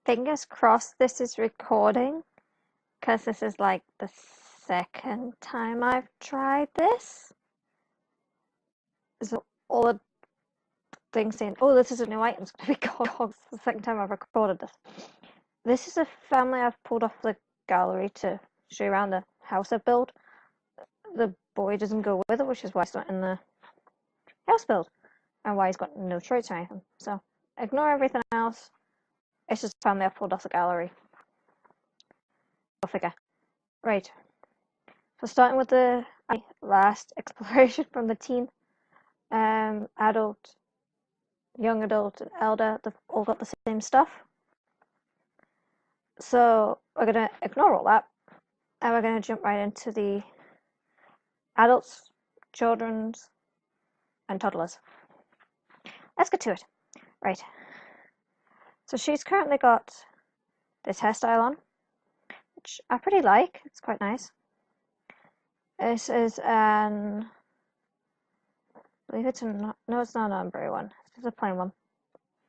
Fingers crossed this is recording, because this is like the second time I've tried this. So all the things saying, oh, this is a new item, it's going to be called. It's the second time I've recorded this. This is a family I've pulled off the gallery to show you around the house I've built. The boy doesn't go with it, which is why it's not in the house build, and why he's got no traits or anything. So ignore everything else. It's just a family I've pulled off the gallery. Go figure. Right. So starting with the last exploration from the teen, adult, young adult, and elder, they've all got the same stuff. So we're going to ignore all that, and we're going to jump right into the adults, children's, and toddlers. Let's get to it. Right. So she's currently got this hairstyle on, which I pretty like. It's quite nice. This is an, I believe it's no, it's not an ombre one. It's a plain one,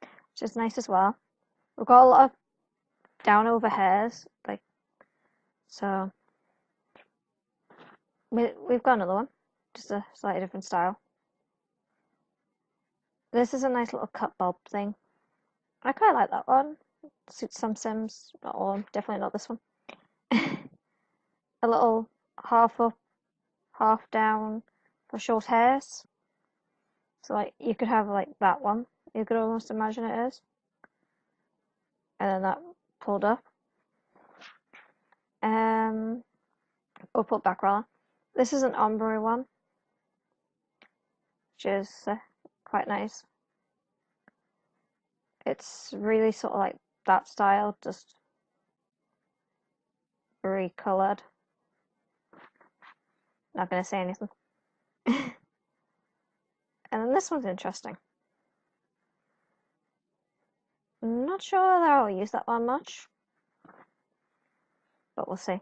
which is nice as well. We've got a lot of down over hairs, like, so we've got another one, just a slightly different style. This is a nice little cut bob thing. I quite like that one. Suits some Sims, not all, definitely not this one. A little half up, half down for short hairs. So like you could have like that one. You could almost imagine it is. And then that pulled up. Or put back rather. This is an ombre one, which is quite nice. It's really sort of like that style, just very coloured. Not gonna say anything. And then this one's interesting. I'm not sure whether I'll use that one much, but we'll see.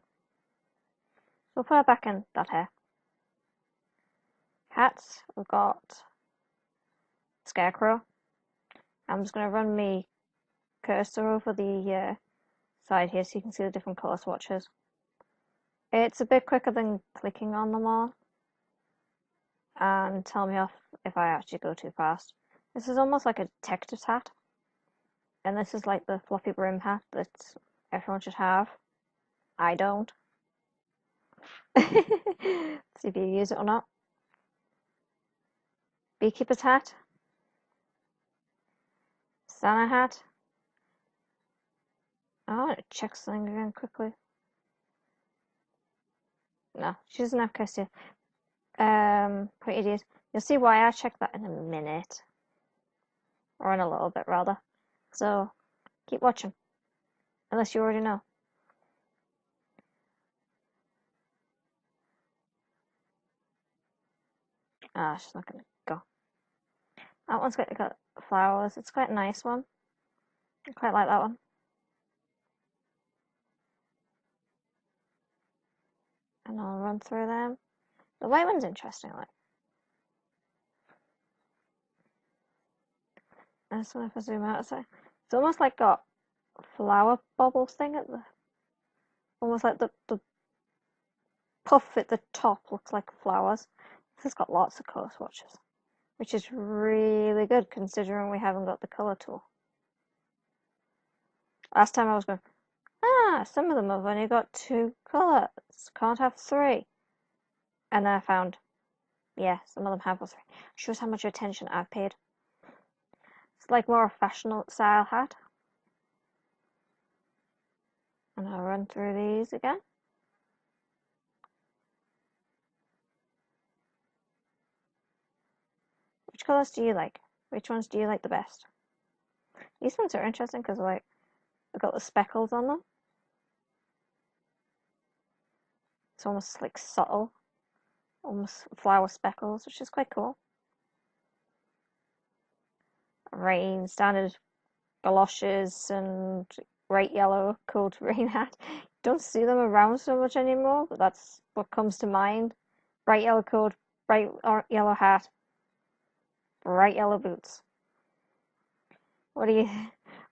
We'll put it back in that hair. Hats, we've got Scarecrow. I'm just going to run my cursor over the side here so you can see the different colour swatches. It's a bit quicker than clicking on them all and tell me off if I actually go too fast. This is almost like a detective's hat, and this is like the floppy brim hat that everyone should have. I don't. See if you use it or not. Beekeeper's hat. Santa hat. I want to check something again quickly. No, she doesn't have costume. Pretty idiot. You'll see why I check that in a minute. Or in a little bit, rather. So, keep watching. Unless you already know. Ah, she's not gonna go. That one's got flowers. It's quite a nice one. I quite like that one. And I'll run through them. The white one's interesting, like. I just wonder if I zoom out a sec. It's almost like got flower bubbles thing at the, almost like the puff at the top looks like flowers. This has got lots of colour swatches, which is really good considering we haven't got the colour tool. Last time I was going, some of them have only got 2 colours, can't have 3. And then I found, yeah, some of them have 3. Shows how much attention I've paid. It's like more a fashionable style hat. And I'll run through these again. Which colours do you like? Which ones do you like the best? These ones are interesting because like they've got the speckles on them. It's almost like subtle, almost flower speckles, which is quite cool. Rain, standard galoshes and bright yellow cold rain hat. Don't see them around so much anymore, but that's what comes to mind. Bright yellow coat, bright yellow hat, bright yellow boots. What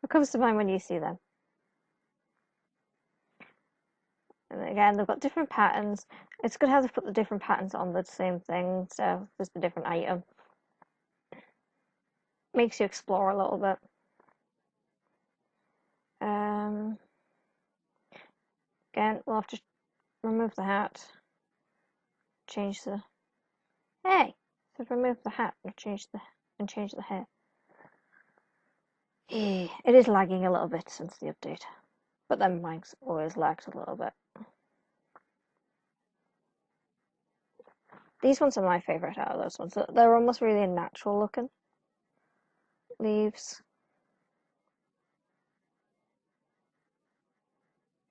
comes to mind when you see them? And again, they've got different patterns. It's good how they've put the different patterns on the same thing, so just a different item. Makes you explore a little bit. Again, we'll have to remove the hat, change the... Hey! So remove the hat and change the hair. It is lagging a little bit since the update, but then mine's always lagged a little bit. These ones are my favourite out of those ones. They're almost really natural looking leaves.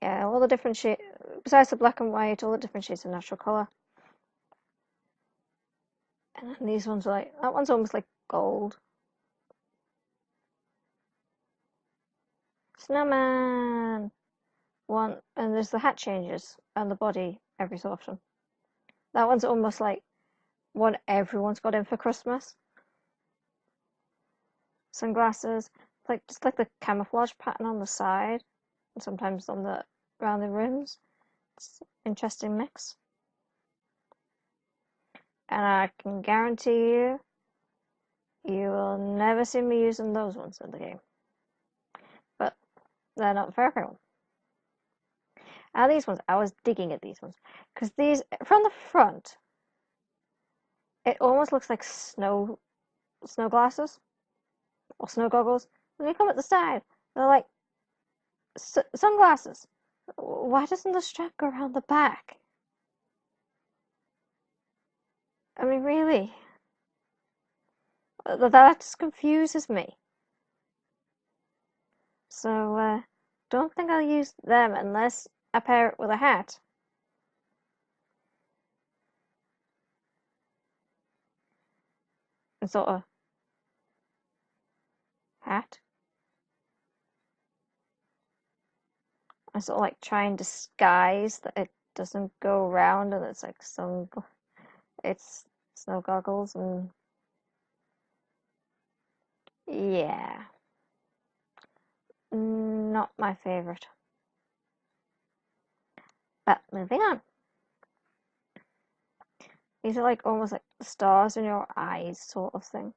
Yeah, all the different shades, besides the black and white, all the different shades of natural colour. And then these ones are like, that one's almost like gold. Snowman! One, and there's the hat changes and the body every so often. That one's almost like what everyone's got in for Christmas. Sunglasses, like just like the camouflage pattern on the side, and sometimes on the around the rims. It's an interesting mix. And I can guarantee you, you will never see me using those ones in the game. But they're not for everyone. Now these ones, I was digging at these ones, because these, from the front, it almost looks like snow glasses, or snow goggles. When you come at the side, they're like sunglasses. Why doesn't the strap go around the back? I mean, really? That just confuses me. So, don't think I'll use them unless I pair it with a hat. And sort of hat. I sort of like try and disguise that it doesn't go around and it's like it's snow goggles and yeah. Not my favorite. But moving on. These are like almost like stars in your eyes sort of thing.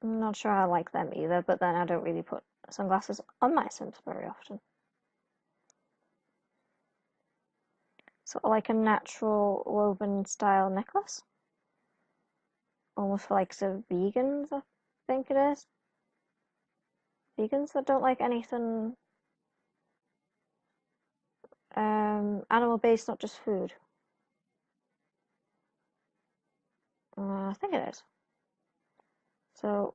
I'm not sure I like them either, but then I don't really put sunglasses on my Sims very often. Sort of like a natural woven style necklace. Almost for like the vegans, I think it is. Vegans that don't like anything animal based, not just food. I think it is. So,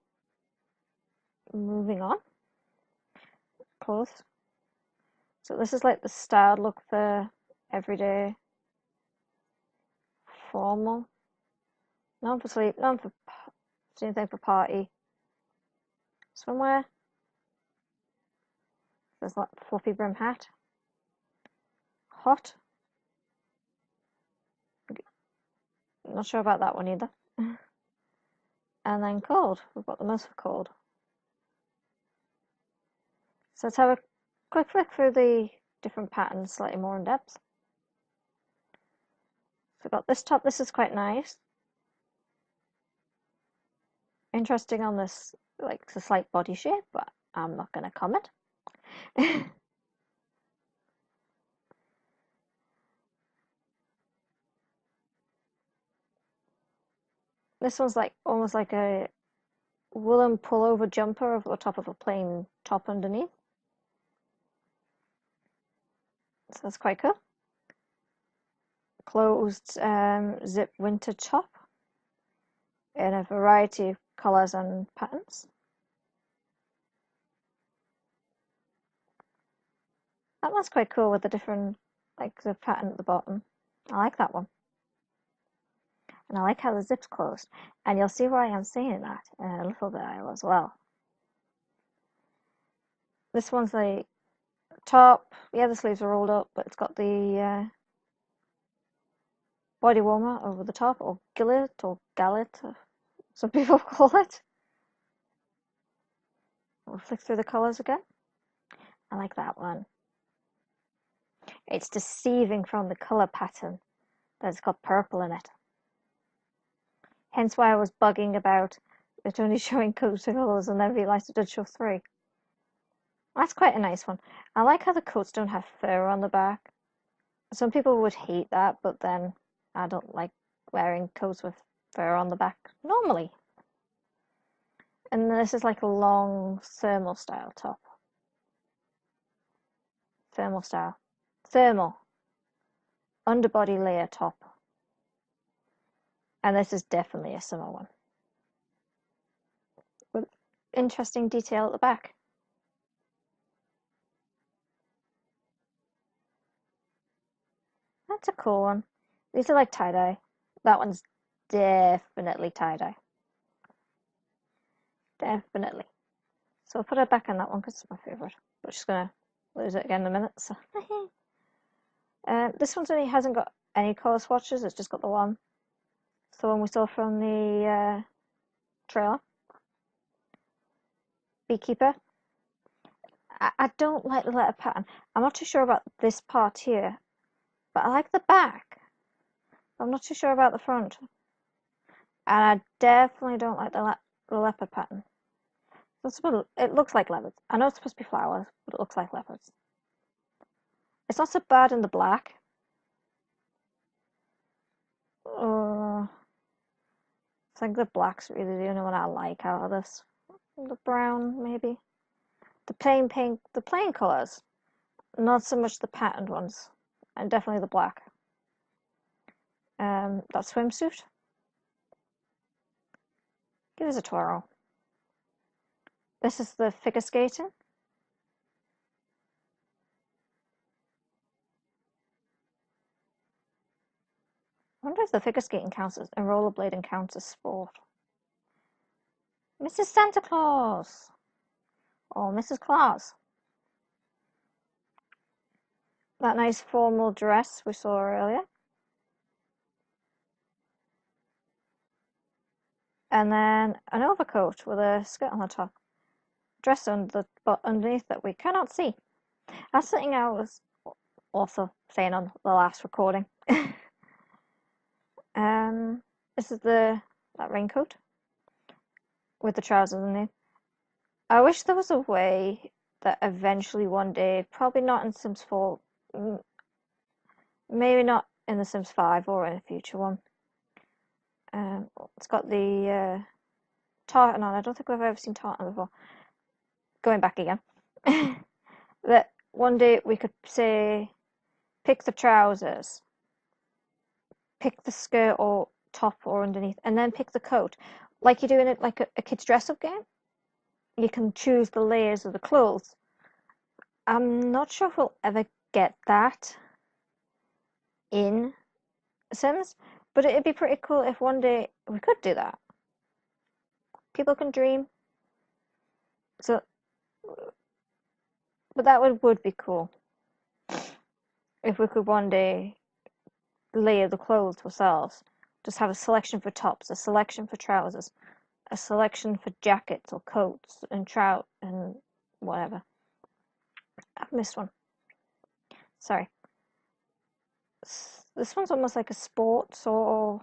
moving on. Clothes. So this is like the styled look for everyday, formal. None for sleep, none for same thing for party. Swimwear. There's that fluffy brim hat. Hot. Not sure about that one either. And then cold. We've got the most for cold. So let's have a quick flick through the different patterns slightly more in depth. So we've got this top. This is quite nice. Interesting on this, like the slight body shape, but I'm not going to comment. This one's like almost like a woolen pullover jumper over the top of a plain top underneath. So that's quite cool. Closed zip winter top in a variety of colours and patterns. That one's quite cool with the different, like the pattern at the bottom. I like that one. And I like how the zip's closed. And you'll see why I'm saying that in a little bit as well. This one's the top. Yeah, the sleeves are rolled up, but it's got the body warmer over the top, or gillet, or gallet, some people call it. We'll flick through the colours again. I like that one. It's deceiving from the colour pattern that it's got purple in it. Hence why I was bugging about it only showing coat colours and then realised it did show 3. That's quite a nice one. I like how the coats don't have fur on the back. Some people would hate that, but then I don't like wearing coats with fur on the back normally. And this is like a long thermal style top. Thermal style. Thermal. Underbody layer top. And this is definitely a summer one. With interesting detail at the back. That's a cool one. These are like tie-dye. That one's definitely tie-dye. Definitely. So I'll put it back in that one because it's my favourite. But she's going to lose it again in a minute. So. This one's only hasn't got any colour swatches. It's just got the one. It's the one we saw from the trailer. Beekeeper. I don't like the letter pattern. I'm not too sure about this part here. But I like the back. I'm not too sure about the front. And I definitely don't like the leopard pattern. It looks like leopards. I know it's supposed to be flowers, but it looks like leopards. It's not so bad in the black. I think the black's really the only one I like out of this. The brown, maybe. The plain pink, the plain colours. Not so much the patterned ones. And definitely the black. That swimsuit. Give us a twirl. This is the figure skating. I wonder if the figure skating counts as, and rollerblading counts as sport. Mrs. Santa Claus! Or Mrs. Claus. That nice formal dress we saw earlier. And then an overcoat with a skirt on the top. Dress underneath that we cannot see. That's something I was also saying on the last recording. This is that raincoat with the trousers underneath. I wish there was a way that eventually one day, probably not in Sims 4, maybe not in the Sims 5 or in a future one. It's got the tartan on. I don't think we've ever seen tartan before. Going back again. That one day we could say, pick the trousers, pick the skirt or top or underneath, and then pick the coat. Like you do in it, like a kid's dress-up game. You can choose the layers of the clothes. I'm not sure if we'll ever get that in Sims, but it'd be pretty cool if one day we could do that. People can dream. So, but that would be cool. If we could one day layer the clothes ourselves. Just have a selection for tops, a selection for trousers, a selection for jackets or coats and trout and whatever. I've missed one. Sorry. This one's almost like a sports or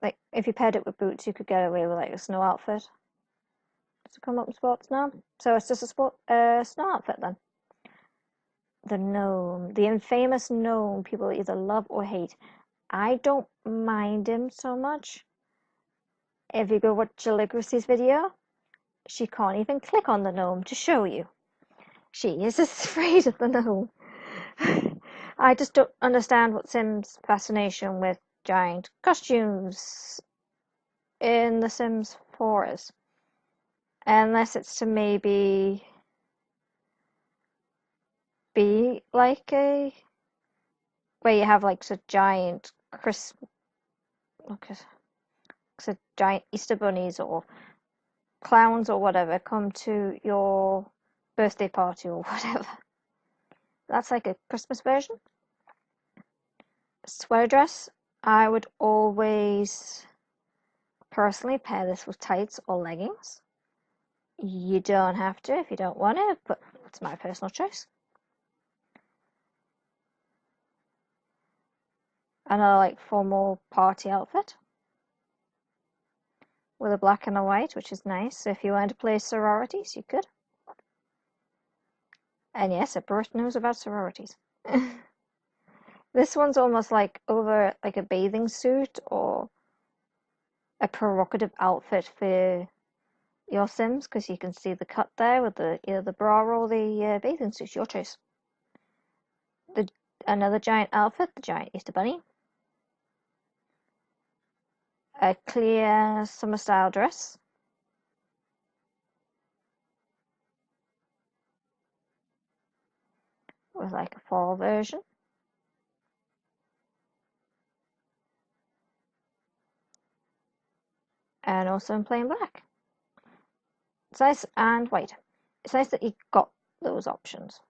like if you paired it with boots, you could get away with like a snow outfit. Does it come up in sports now? So it's just a snow outfit then. The gnome, the infamous gnome people either love or hate. I don't mind him so much. If you go watch Calligraphy's video, she can't even click on the gnome to show you. She is afraid of the gnome. I just don't understand what Sims' fascination with giant costumes in The Sims 4 is. Unless it's to maybe be like where you have like a giant giant Easter bunnies or clowns or whatever come to your birthday party or whatever. That's like a Christmas version. Sweater dress, I would always personally pair this with tights or leggings. You don't have to if you don't want to, but it's my personal choice. Another like formal party outfit with a black and a white, which is nice. So if you wanted to play sororities, you could. And yes, a Brit knows about sororities. This one's almost like over like a bathing suit or a provocative outfit for your Sims, because you can see the cut there with either the bra or the bathing suit, your choice. Another giant outfit, the giant Easter Bunny. A clear summer style dress. With like a fall version. And also in plain black. It's nice and white. It's nice that you got those options.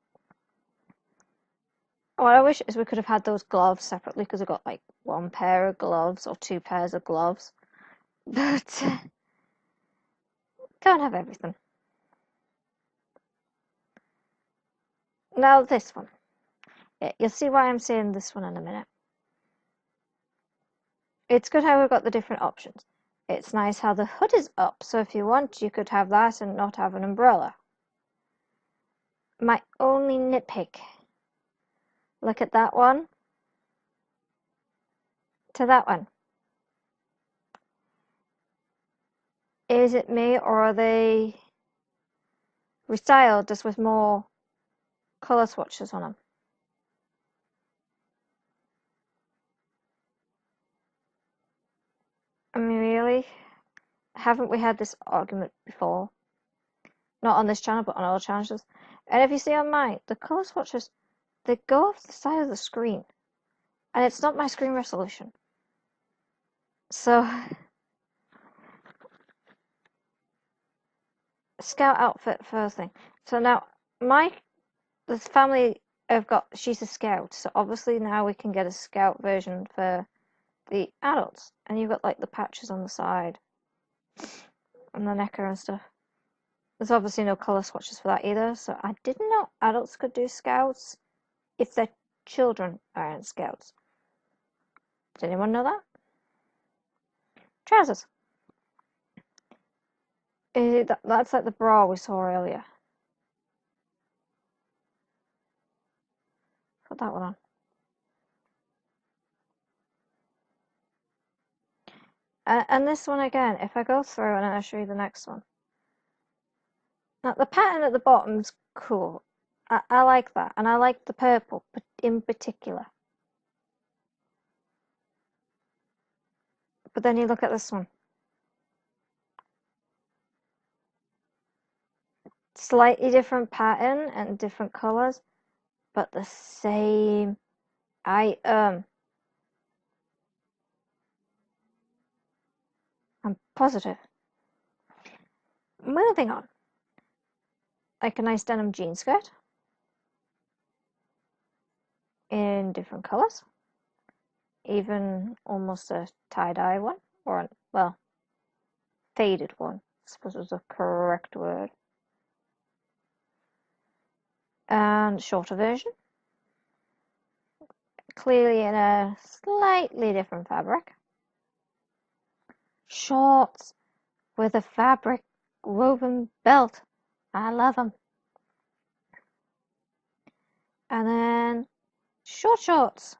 What I wish is we could have had those gloves separately, because I've got like one pair of gloves or two pairs of gloves. But can't have everything. Now this one. Yeah, you'll see why I'm saying this one in a minute. It's good how we've got the different options. It's nice how the hood is up, so if you want, you could have that and not have an umbrella. My only nitpick, look at that one to that one. Is it me, or are they restyled just with more colour swatches on them? I mean, really? Haven't we had this argument before? Not on this channel, but on other channels. And if you see on mine, the colour swatches, they go off the side of the screen. And it's not my screen resolution. So, scout outfit first thing. So now, this family have got, she's a scout. So obviously now we can get a scout version for the adults. And you've got like the patches on the side. And the necker and stuff. There's obviously no colour swatches for that either. So I didn't know adults could do scouts if their children aren't scouts. Does anyone know that? Trousers. That's like the bra we saw earlier. Put that one on. And this one again, if I go through and I'll show you the next one. Now the pattern at the bottom's cool. I like that, and I like the purple in particular. But then you look at this one. Slightly different pattern and different colours, but the same item. I'm positive. Moving on. Like a nice denim jean skirt. In different colours. Even almost a tie-dye one. Or, well, faded one, I suppose was the correct word. And shorter version. Clearly in a slightly different fabric. Shorts with a fabric woven belt. I love them. And then short shorts.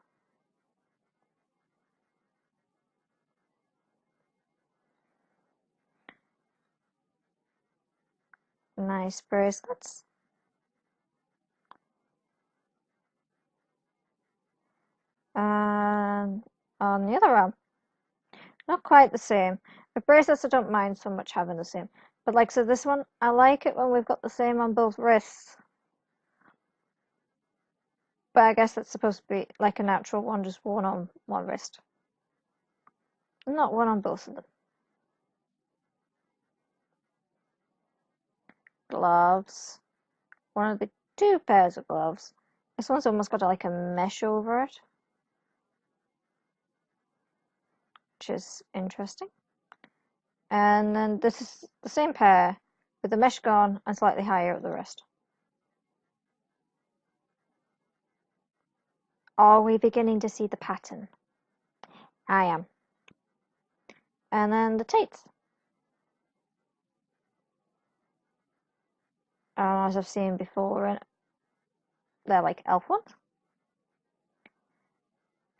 Nice bracelets. And on the other arm, not quite the same. The bracelets I don't mind so much having the same. But like, so this one, I like it when we've got the same on both wrists. But I guess that's supposed to be like a natural one, just worn on one wrist. Not one on both of them. Gloves. One of the two pairs of gloves. This one's almost got like a mesh over it, which is interesting. And then this is the same pair with the mesh gone and slightly higher at the wrist. Are we beginning to see the pattern? I am. And then the tights. As I've seen before, they're like elf ones.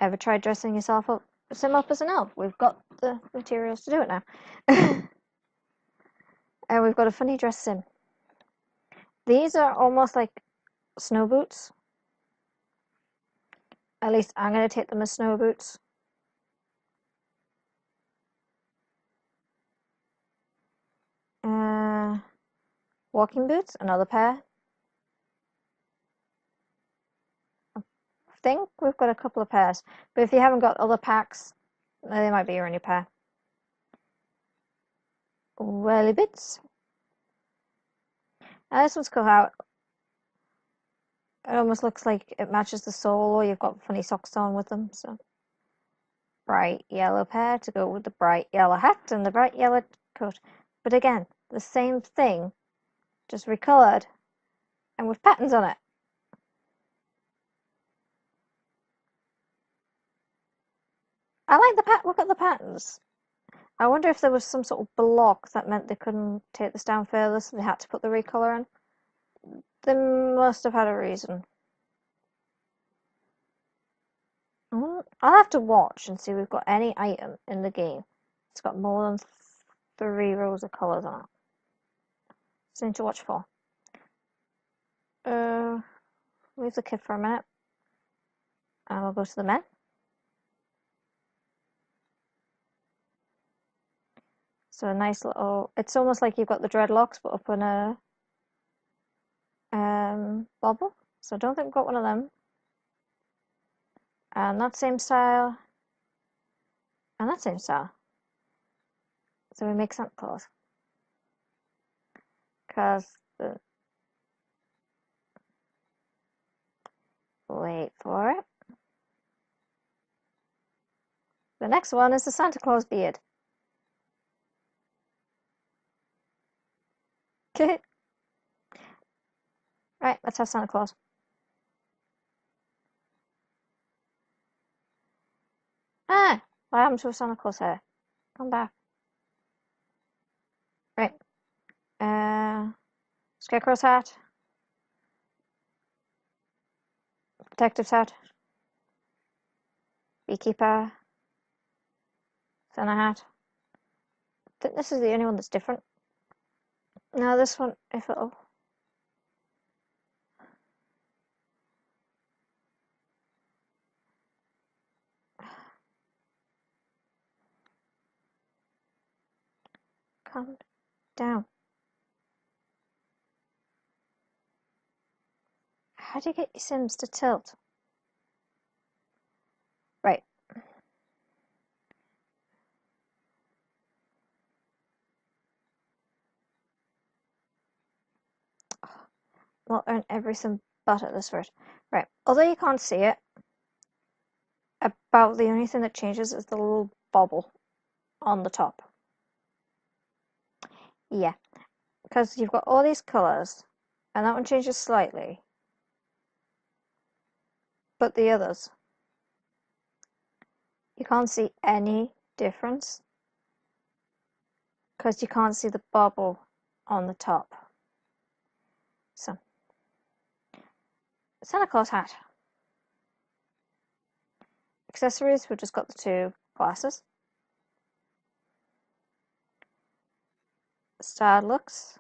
Ever tried dressing yourself up, sim up as an elf? We've got the materials to do it now. And we've got a funny dress sim. These are almost like snow boots. At least I'm going to take them as snow boots. Walking boots, another pair. I think we've got a couple of pairs, but if you haven't got other packs, they might be your only pair. Welly bits. Now this one's cool how it almost looks like it matches the sole, or you've got funny socks on with them. So bright yellow pair to go with the bright yellow hat and the bright yellow coat. But again, the same thing, just recolored and with patterns on it. I like the look at the patterns. I wonder if there was some sort of block that meant they couldn't take this down further, so they had to put the recolor in. They must have had a reason. I'll have to watch and see if we've got any item in the game. It's got more than 3 rows of colours on it. Something to watch for. Leave the kid for a minute. And we'll go to the men. So a nice little, it's almost like you've got the dreadlocks but up in a bobble. So I don't think we've got one of them. And that same style. And that same style. So we make Santa Claus. Because wait for it. The next one is the Santa Claus beard. Okay. Right, let's have Santa Claus. Ah, what happened to a Santa Claus hair? Come back. Right. Scarecrow's hat. Detective's hat. Beekeeper. Santa hat. I think this is the only one that's different. Now this one, if it'll... Calm down. How do you get your Sims to tilt? Right. We'll earn every Sim but at this rate. Right. Although you can't see it, about the only thing that changes is the little bobble on the top. Yeah. Because you've got all these colours, and that one changes slightly. But the others, you can't see any difference because you can't see the bubble on the top. So, Santa Claus hat. Accessories, we've just got the 2 glasses. Styled looks.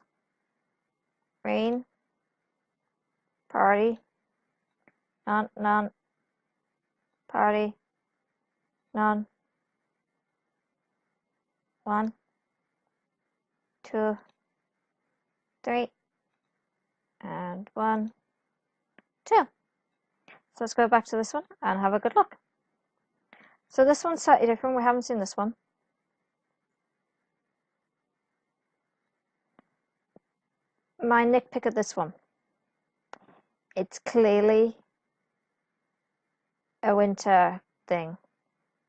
Rain. Party. None. Party. None. 1, 2, 3. And 1, 2. So let's go back to this one and have a good look. So this one's slightly different. We haven't seen this one. My nitpick of this one. It's clearly a winter thing.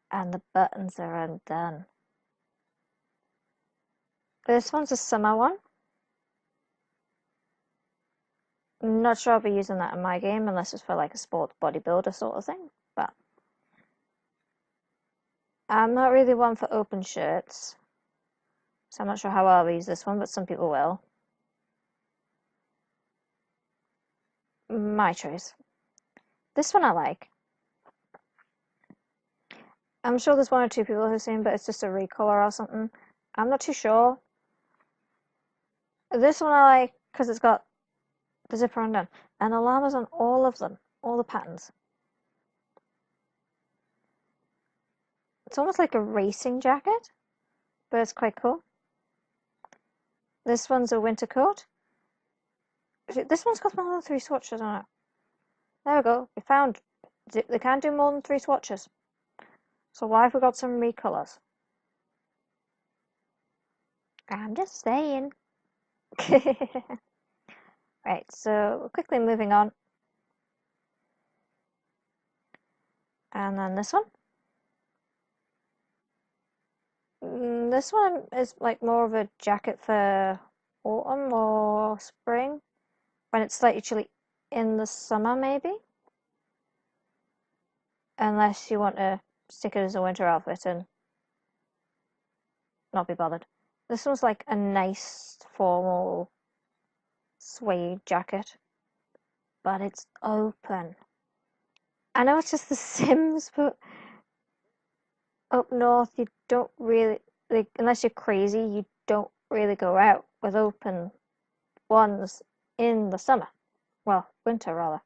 And the buttons are undone. This one's a summer one. Not sure I'll be using that in my game unless it's for like a sport bodybuilder sort of thing, but I'm not really one for open shirts, so I'm not sure how I'll use this one, but some people will. My choice. This one I like. I'm sure there's one or two people who've seen, but it's just a recolor or something. I'm not too sure. This one I like because it's got the zipper undone, and the llamas on all of them, all the patterns. It's almost like a racing jacket, but it's quite cool. This one's a winter coat. This one's got more than 3 swatches on it. There we go. We found they can't do more than 3 swatches. So why have we got some recolors? I'm just saying. Right, so quickly moving on. And then this one. This one is like more of a jacket for autumn or spring, when it's slightly chilly in the summer maybe. Unless you want to stick it as a winter outfit and not be bothered. This one's like a nice formal suede jacket, but it's open. I know it's just The Sims, but up north you don't really, like, unless you're crazy, you don't really go out with open ones in the summer. Well, winter rather.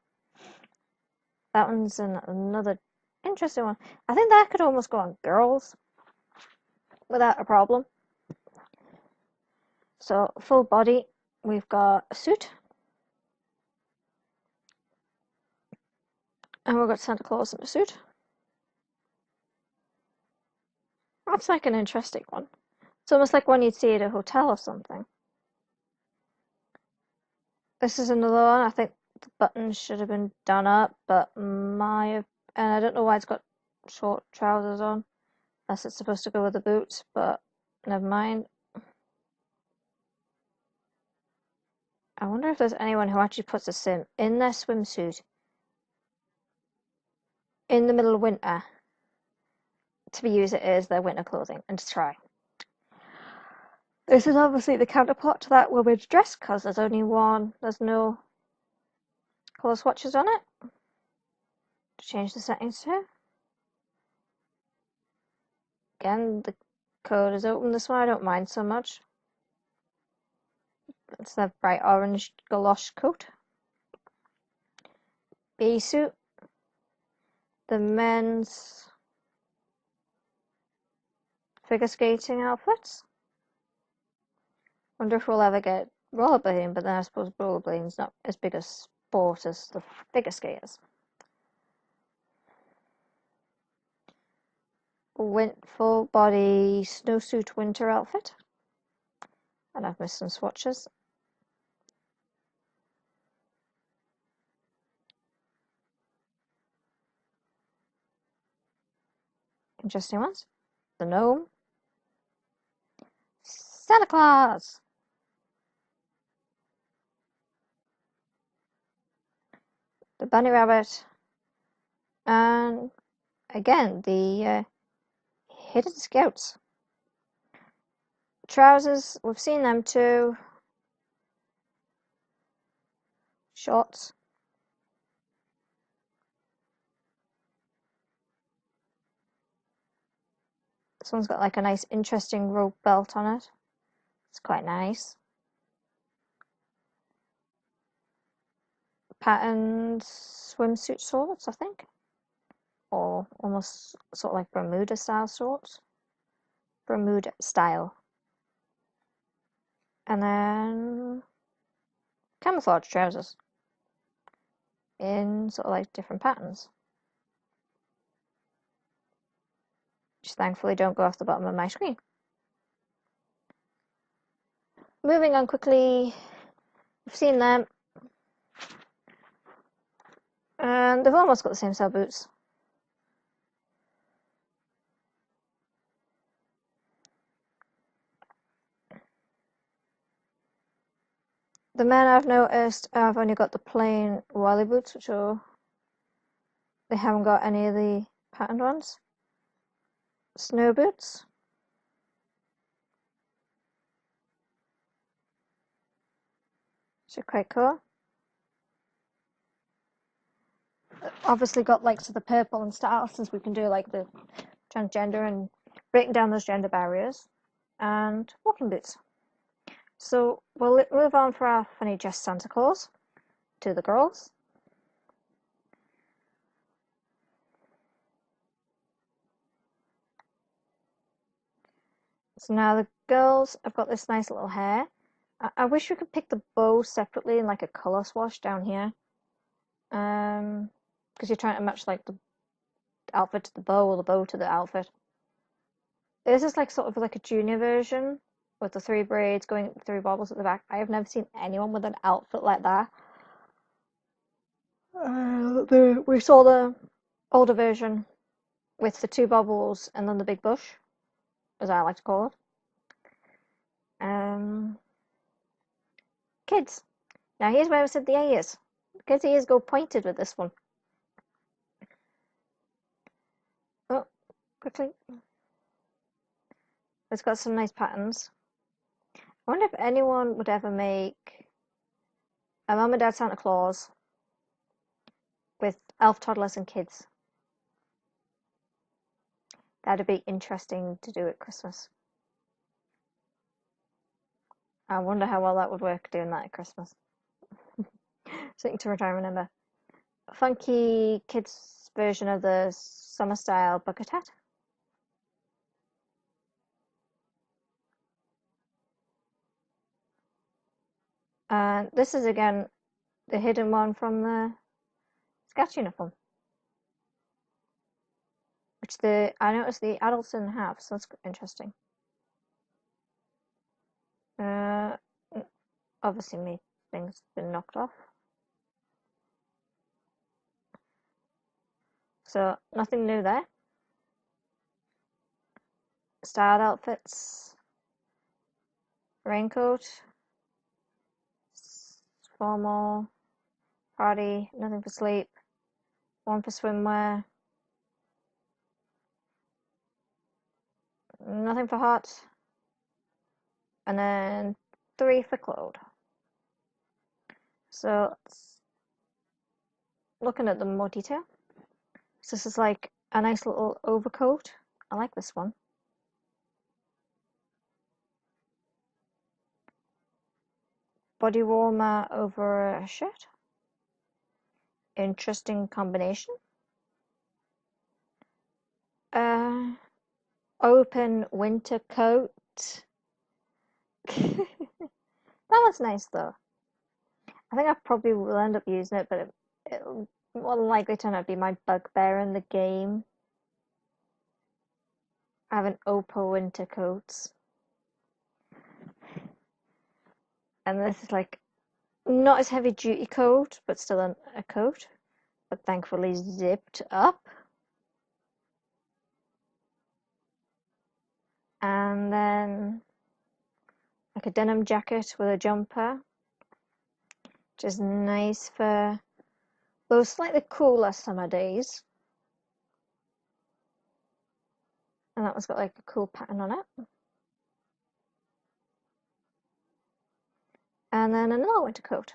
That one's another interesting one. I think that could almost go on girls without a problem. So full body, we've got a suit, and we've got Santa Claus in a suit. That's like an interesting one. It's almost like one you'd see at a hotel or something. This is another one. I think the buttons should have been done up, but and I don't know why it's got short trousers on, unless it's supposed to go with the boots, but never mind. I wonder if there's anyone who actually puts a sim in their swimsuit in the middle of winter to be used as their winter clothing and to try. This is obviously the counterpart to that women's dress because there's no colour swatches on it. To change the settings to. Again, the code is open. This one I don't mind so much. It's the bright orange galosh coat. B suit. The men's figure skating outfits. Wonder if we'll ever get rollerblading, but then I suppose rollerblading's not as big a sport as the figure skaters. Full body snowsuit winter outfit. And I've missed some swatches. Interesting ones. The gnome. Santa Claus. The bunny rabbit. And again, the hidden scouts. Trousers, we've seen them too. Shorts. This one's got like a nice interesting rope belt on it. It's quite nice. Patterned swimsuit shorts, I think. Or almost sort of like Bermuda style shorts. Bermuda style. And then camouflage trousers in sort of like different patterns. Which thankfully don't go off the bottom of my screen. Moving on quickly, we've seen them. And they've almost got the same style boots. The men I've noticed have only got the plain wally boots, which are, they haven't got any of the patterned ones. Snow boots. Which are quite cool. Obviously got likes of the purple and style, since we can do like the transgender and breaking down those gender barriers. And walking boots. So we'll move on for our funny dress Santa Claus to the girls. So now the girls have got this nice little hair. I wish we could pick the bow separately in like a colour swatch down here. Because you're trying to match like the outfit to the bow or the bow to the outfit. This is like sort of like a junior version with the 3 braids going 3 bobbles at the back. I have never seen anyone with an outfit like that. We saw the older version with the 2 bobbles and then the big bush, as I like to call it. Kids. Now here's where I said the ears. Kids' ears go pointed with this one. Oh, quickly. It's got some nice patterns. I wonder if anyone would ever make a Mum and Dad Santa Claus with elf toddlers and kids. That'd be interesting to do at Christmas. I wonder how well that would work doing that at Christmas. Something to try and remember. Funky kids version of the summer style bucket hat. And this is again the hidden one from the Scouts uniform, which I noticed the adults didn't have, so that's interesting. Obviously my thing's been knocked off. So nothing new there. Styled outfits, raincoat, formal, party, nothing for sleep, one for swimwear, nothing for hot, and then 3 for clothes. So looking at them more detail. So this is like a nice little overcoat. I like this one. Body warmer over a shirt. Interesting combination. Open winter coat. That one's nice though. I think I probably will end up using it, but it'll more than likely turn out to be my bugbear in the game. I have an Oppo winter coats. And this is like not as heavy duty coat, but still a coat, but thankfully zipped up. And then like a denim jacket with a jumper, which is nice for those slightly cooler summer days. And that one's got like a cool pattern on it. And then another winter coat.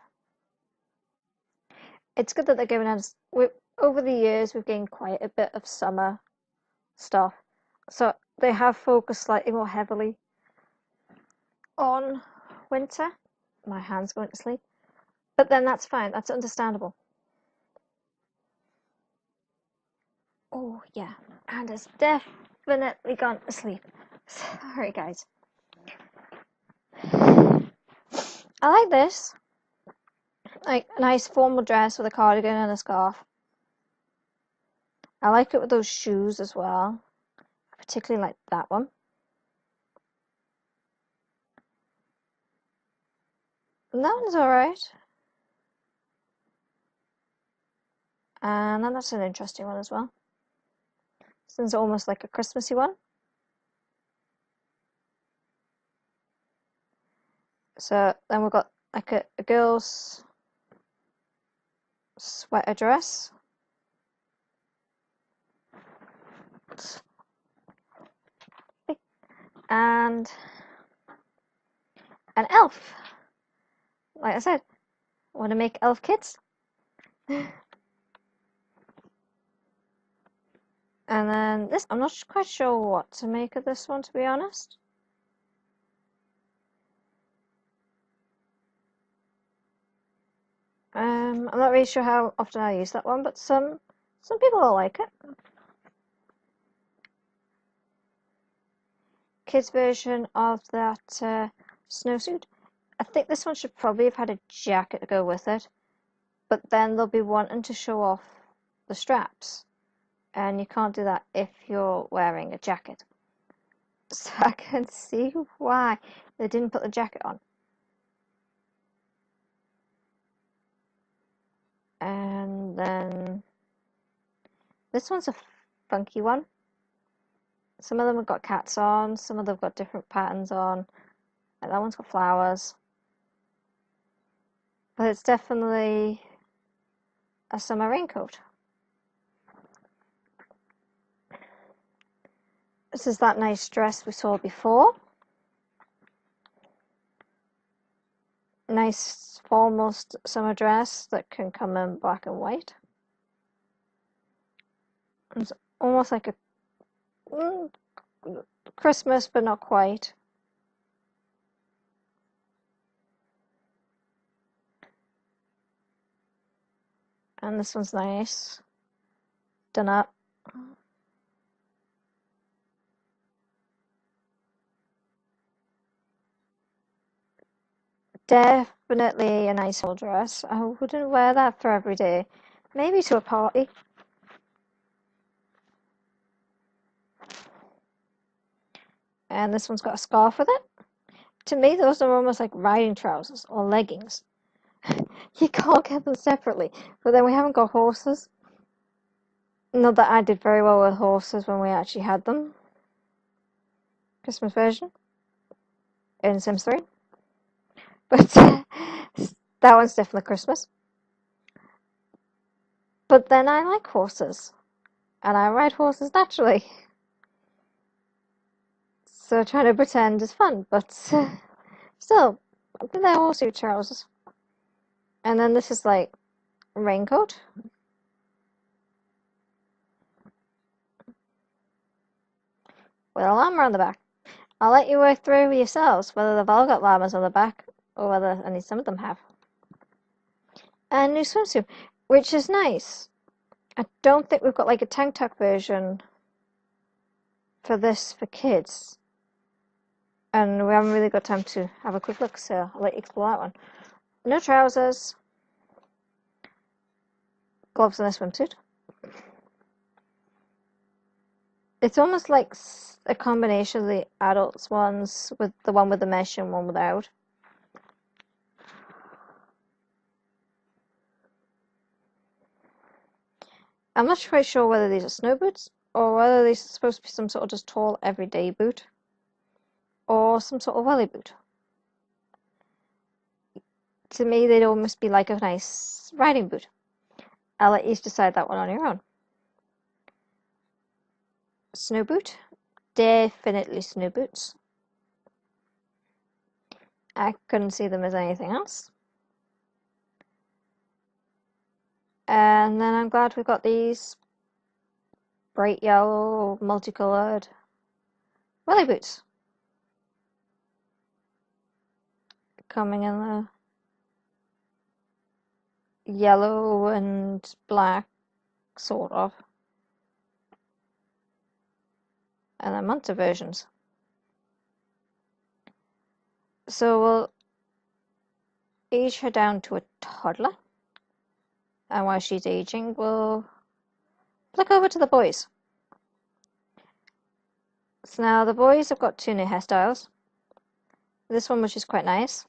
It's good that they're giving us, over the years we've gained quite a bit of summer stuff, so they have focused slightly more heavily on winter. My hand's going to sleep, but then that's fine, that's understandable. Oh yeah, and it's definitely gone to sleep. Sorry guys. I like this, like a nice formal dress with a cardigan and a scarf. I like it with those shoes as well. I particularly like that one. And that one's alright. And then that's an interesting one as well. This one's almost like a Christmassy one. So then we've got like a girl's sweater dress. And an elf. Like I said, I want to make elf kits. And then this, I'm not quite sure what to make of this one, to be honest. I'm not really sure how often I use that one, but some people will like it. Kids version of that snowsuit. I think this one should probably have had a jacket to go with it, but then they'll be wanting to show off the straps, and you can't do that if you're wearing a jacket. So I can see why they didn't put the jacket on. And then this one's a funky one. Some of them have got cats on, some of them have got different patterns on. And that one's got flowers. But it's definitely a summer raincoat. This is that nice dress we saw before. Nice formal summer dress that can come in black and white. It's almost like a Christmas, but not quite. And this one's nice. Done up. Definitely a nice old dress. I wouldn't wear that for every day. Maybe to a party. And this one's got a scarf with it. To me, those are almost like riding trousers or leggings. You can't get them separately. But then we haven't got horses. Not that I did very well with horses when we actually had them. Christmas version in Sims 3. But that one's definitely Christmas. But then I like horses. And I ride horses naturally. So trying to pretend is fun, but still, they're horsey trousers. And then this is like a raincoat. With a llama on the back. I'll let you work through yourselves whether they've all got llamas on the back or whether only some of them have. And new swimsuit, which is nice. I don't think we've got like a tank top version for this for kids. And we haven't really got time to have a quick look, so I'll let you explore that one. No trousers. Gloves and a swimsuit. It's almost like a combination of the adults ones with the one with the mesh and one without. I'm not quite sure whether these are snow boots or whether these are supposed to be some sort of just tall everyday boot or some sort of welly boot. To me, they'd almost be like a nice riding boot. I'll let you decide that one on your own. Snow boot. Definitely snow boots. I couldn't see them as anything else. And then I'm glad we've got these bright yellow, multicolored welly boots. Coming in the yellow and black, sort of. And then Munter versions. So we'll age her down to a toddler. And while she's aging, we'll flick over to the boys. So now the boys have got two new hairstyles. This one, which is quite nice.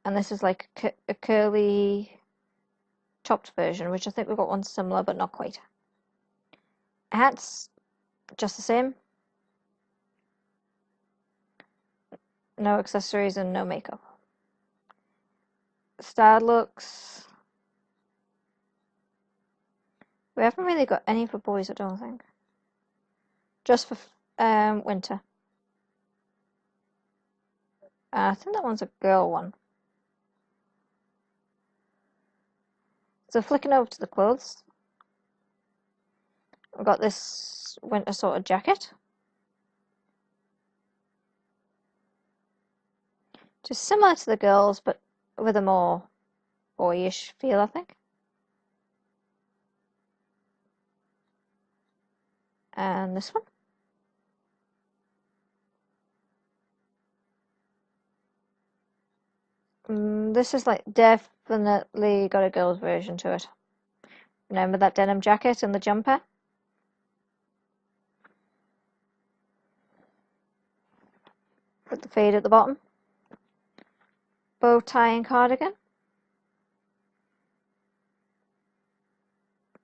And this is like a curly chopped version, which I think we've got one similar, but not quite. Hats, just the same. No accessories and no makeup. Style looks. We haven't really got any for boys, I don't think. Just for winter. I think that one's a girl one. So flicking over to the clothes, I've got this winter sort of jacket. Just similar to the girls, but with a more boyish feel, I think. And this one. This is like definitely got a girl's version to it. Remember that denim jacket and the jumper? With the fade at the bottom. Bow tie and cardigan.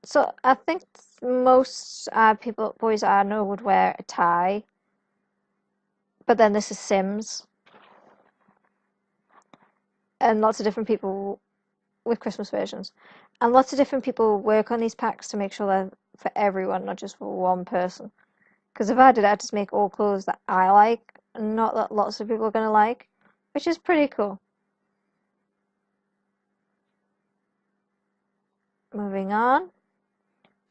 So I think most boys I know would wear a tie. But then this is Sims. And lots of different people with Christmas versions. And lots of different people work on these packs to make sure they're for everyone, not just for one person. Because if I did, I'd just make all clothes that I like, and not that lots of people are going to like, which is pretty cool. Moving on.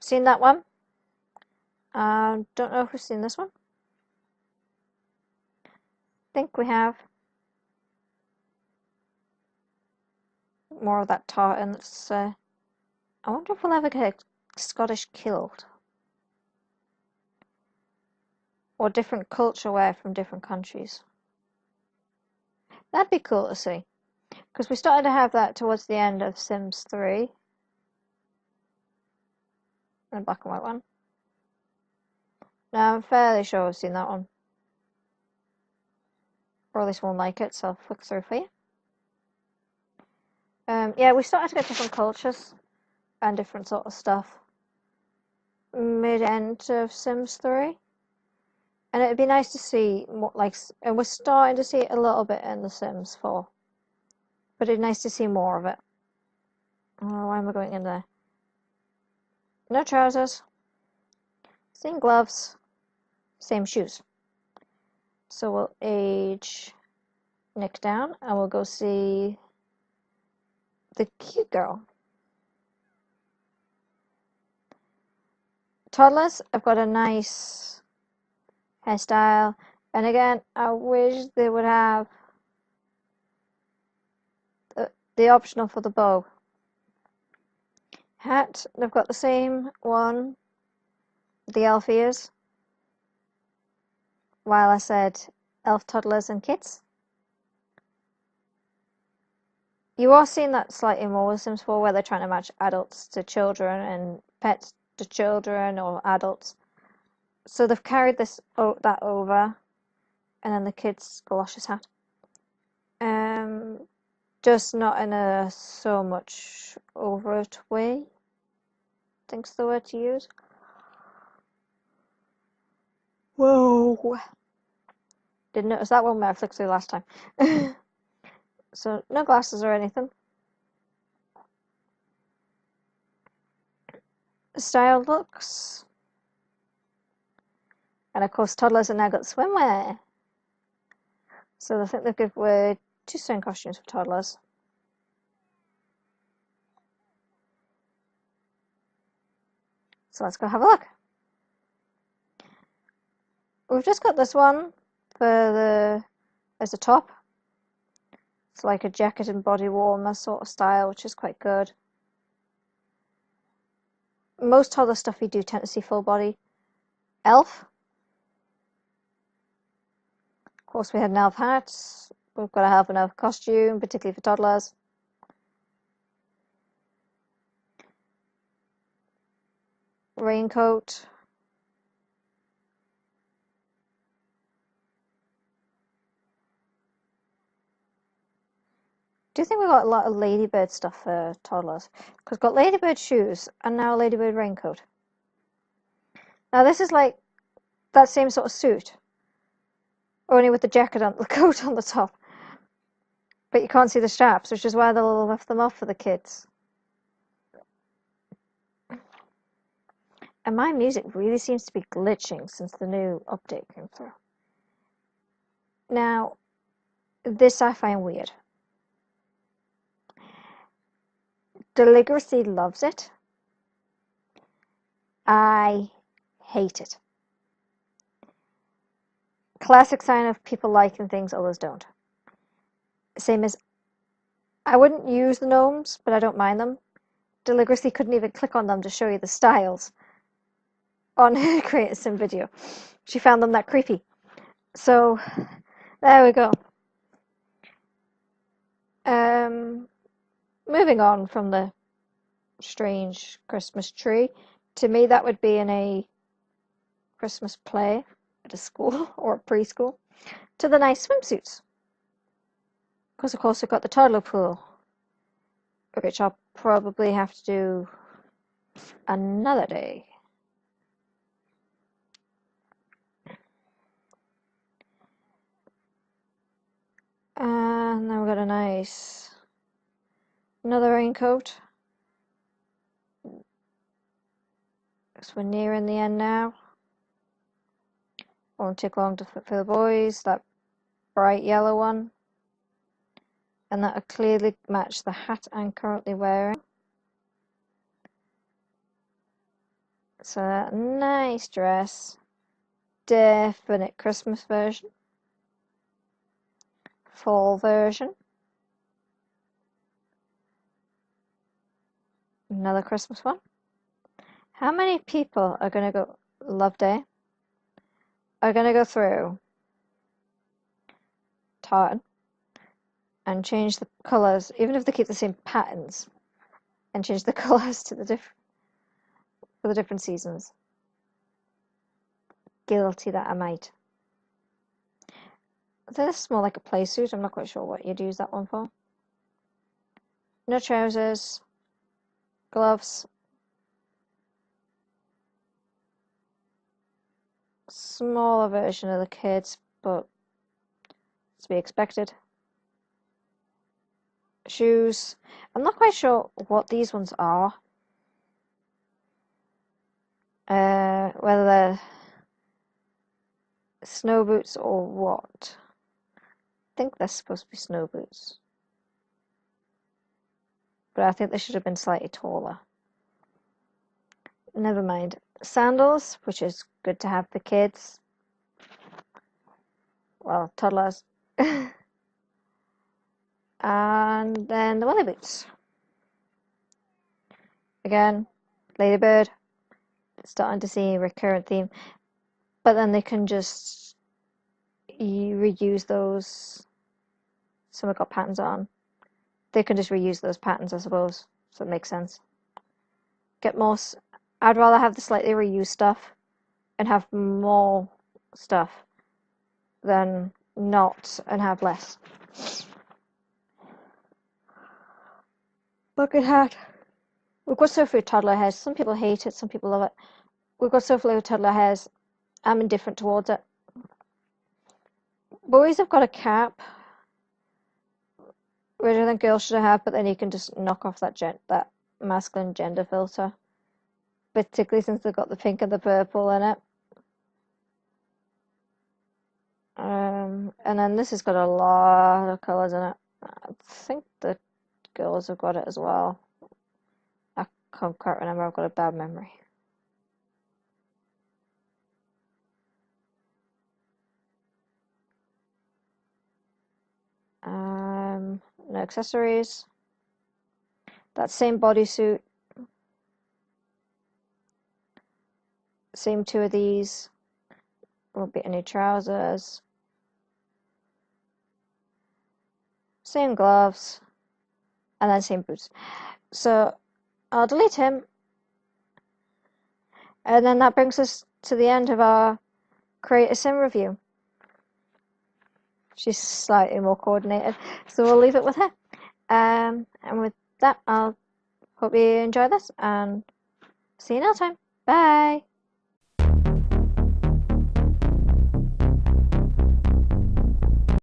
Seen that one? Don't know if we've seen this one. Think we have. More of that tartan. That's. I wonder if we'll ever get a Scottish kilt. Or different culture wear from different countries. That'd be cool to see. Because we started to have that towards the end of Sims 3. And a black and white one. Now I'm fairly sure I've seen that one. Or at least one like it, so I'll flick through for you. Yeah, we started to get different cultures and different sort of stuff mid-end of Sims 3. And it'd be nice to see more, and we're starting to see it a little bit in The Sims 4. But it'd be nice to see more of it. Oh, why am I going in there? No trousers. Same gloves. Same shoes. So we'll age Nick down and we'll go see the cute girl. Toddlers, I've got a nice hairstyle. And again, I wish they would have the optional for the bow. Hat, they've got the same one, the elf ears. While I said elf toddlers and kids. You are seeing that slightly more with Sims 4 where they're trying to match adults to children and pets to children or adults. So they've carried that over, and then the kids' galoshes hat. Just not in a so much overt way. I think's the word to use. Whoa! Didn't notice that one when I flicked through last time. So no glasses or anything. Style looks. And of course toddlers have now got swimwear. So I think they've given away 2 stone costumes for toddlers. So let's go have a look. We've just got this one as a top. It's like a jacket and body warmer sort of style, which is quite good. Most toddler stuff you do tend to see full body. Elf. Of course we had an elf hat. We've got to have an elf costume, particularly for toddlers. Raincoat. Do you think we've got a lot of ladybird stuff for toddlers? Because we've got ladybird shoes and now a ladybird raincoat. Now this is like that same sort of suit, only with the jacket and the coat on the top. But you can't see the straps, which is why they'll lift them off for the kids. And my music really seems to be glitching since the new update came through. Now, this I find weird. Deligracy loves it. I hate it. Classic sign of people liking things, others don't. Same as, I wouldn't use the gnomes, but I don't mind them. Deligracy couldn't even click on them to show you the styles on her Create a Sim video. She found them that creepy. So, there we go. Moving on from the strange Christmas tree, to me that would be in a Christmas play at a school or a preschool, to the nice swimsuits. Because of course we've got the toddler pool, which I'll probably have to do another day. And then we've got another raincoat. So we're nearing the end now. Won't take long to fit for the boys. That bright yellow one. And that'll clearly match the hat I'm currently wearing. So that nice dress. Definite Christmas version. Fall version. Another Christmas one. How many people are going to go, Love Day, are going to go through tartan and change the colours, even if they keep the same patterns, and change the colours to for the different seasons? Guilty that I might. This is more like a play suit. I'm not quite sure what you'd use that one for. No trousers, gloves, smaller version of the kids, but to be expected. Shoes. I'm not quite sure what these ones are. Whether they're snow boots or what. I think they're supposed to be snow boots. But I think they should have been slightly taller. Never mind. Sandals, which is good to have for kids. Well, toddlers. And then the welly boots. Again, ladybird. Starting to see a recurrent theme. But then they can just reuse those. Some have got patterns on. They can just reuse those patterns, I suppose. So it makes sense. Get more. I'd rather have the slightly reused stuff and have more stuff than not and have less. Bucket hat. We've got so few toddler hairs. Some people hate it, some people love it. We've got so few toddler hairs. I'm indifferent towards it. Boys have got a cap, which I think girls should have, but then you can just knock off that masculine gender filter. Particularly since they've got the pink and the purple in it. And then this has got a lot of colours in it. I think the girls have got it as well. I can't quite remember, I've got a bad memory. No accessories. That same bodysuit. Same two of these. Won't be any trousers. Same gloves. And then same boots. So I'll delete him. And then that brings us to the end of our Create a Sim review. She's slightly more coordinated, so we'll leave it with her. And with that, I'll hope you enjoy this and see you next time. Bye!